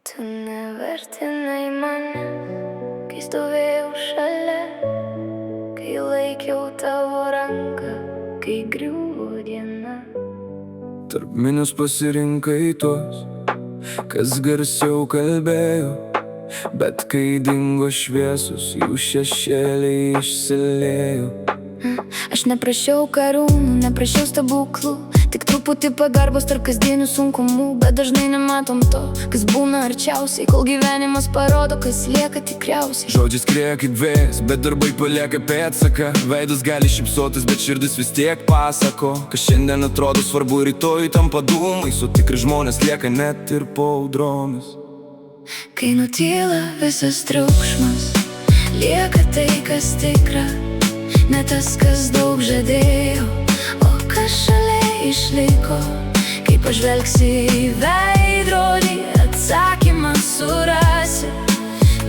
Tu nevertinai mane, kai stovėjau šalia, kai laikiau tavo ranką, kai griuvo diena. Tarp minios pasirinkai tuos, kas garsiau kalbėjo, bet kai dingo šviesus, jų šešėliai išsiliejo. Aš neprašiau karūnų, neprašiau stebuklų, tik truputį pagarbos tarp kasdienių sunkumų. Bet dažnai nematom to, kas būna arčiausiai, kol gyvenimas parodo, kas lieka tikriausiai. Žodžiai skrieja kaip vėjas, bet darbai palieka pėdsaką. Veidas gali šypsotis, bet širdis vis tiek pasako, kas šiandien atrodo svarbu, rytoj tampa dūmais, o tikri žmonės lieka net ir po audromis. Kai nutyla visas triukšmas, lieka tai, kas tikra, ne tas, kas daug žadėjo, o kas šalia išliko. Kai pažvelgsi į veidrodį, atsakymą surasi.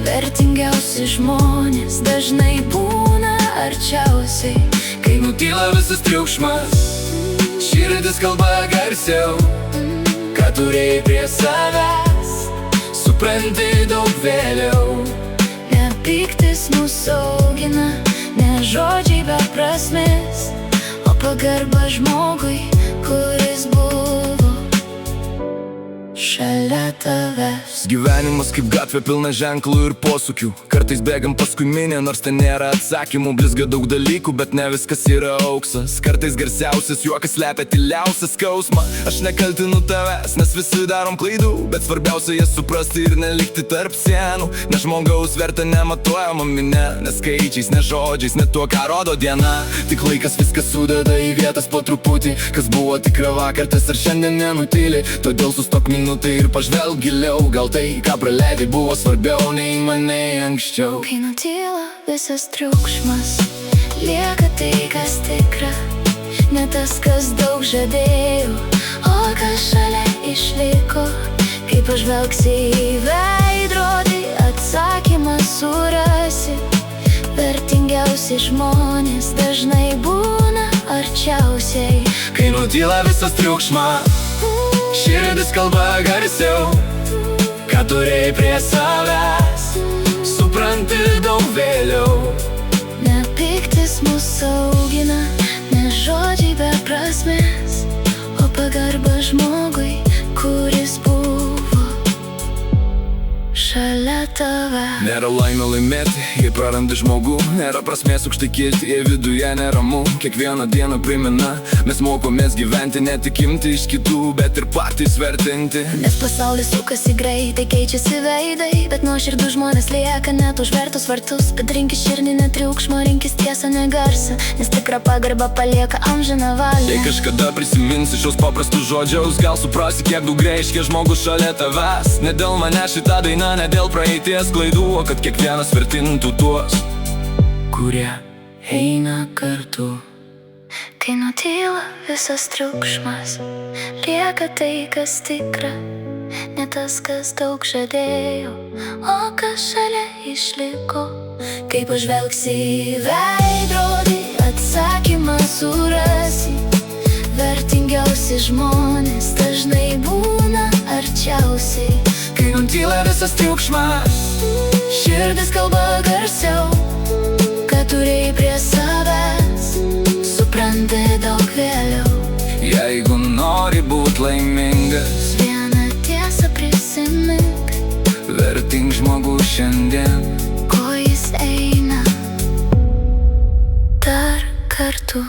Vertingiausi žmonės dažnai būna arčiausiai. Kai nutyla visas triukšmas, širdis kalba garsiau, ką turėjai prie savęs, supranti daug vėliau. Ne pyktis mūsų augina, ne žodžiai be prasmės, o pagarba žmogui, kuris buvo šalia tavęs. Gyvenimas kaip gatvė pilna ženklų ir posūkių. Kartais bėgam paskui minę, nors ten nėra atsakymų. Blizga daug dalykų, bet ne viskas yra auksas. Kartais garsiausias juokas slepia tyliausią skausmą. Aš nekaltinu tavęs, nes visi darom klaidų, bet svarbiausia jas suprasti ir nelikti tarp sienų. Ne žmogaus vertę nematuojama minė, ne skaičiais, ne žodžiais, ne tuo, ką rodo diena. Tik laikas viskas sudeda į vietas po truputį. Kas buvo tikra vakar, tas ar šiandien nenutyli. Todėl sustok minutai ir pažvelk giliau. Gal tai, ką praleidai, buvo svarbiau nei mane anksčiau. Kai nutyla visas triukšmas, lieka tai, kas tikra, ne tas, kas daug žadėjo, o kas šalia išliko. Kai pažvelgsi į veidrodį, atsakymą surasi. Vertingiausi žmonės dažnai būna arčiausiai. Kai nutyla visas triukšmas, širdis kalba garsiau, ką turėjai prie savęs, supranti daug vėliau. Ne pyktis mūsų augina, ne žodžiai be prasmės, o pagarba žmogui, kuris buvo šalia tavęs. Nėra laimė laimėti, jei prarandi žmogų. Nėra prasmės aukštai kilti, jei viduje neramu. Kiekvieną dieną primena, mes mokomės gyventi, ne tik imti iš kitų, bet ir patys vertinti. Nes pasaulis sukasi greitai, keičiasi veidai, bet nuoširdų žmonės lieka net užvertus vartus. Bet rinkis širdį, ne triukšmą, rinkis tiesą, ne garsą, nes tikra pagarba palieka amžiną valią. Jei kažkada prisiminsi šios paprastus žodžius, gal suprasi, kiek daug reiškia žmogus šalia tavęs. Ne dėl mane šitą dainą, ne dėl praeities klaidų, o kad kiekvienas vertintų tuos, kurie eina kartu. Kai nutyla visas triukšmas, lieka tai, kas tikra, ne tas, kas daug žadėjo, o kas šalia išliko. Kai pažvelgsi į veidrodį, atsakymą surasi. Vertingiausi žmonės dažnai būna arčiausiai. Kai nutyla visas triukšmas, Širdis kalba garsiau, ką turėjai prie savęs, supranti daug vėliau. jeigu nori būt laimingas, Vieną tiesą prisimink, vertink žmogų šiandien, ko jis eina dar kartu.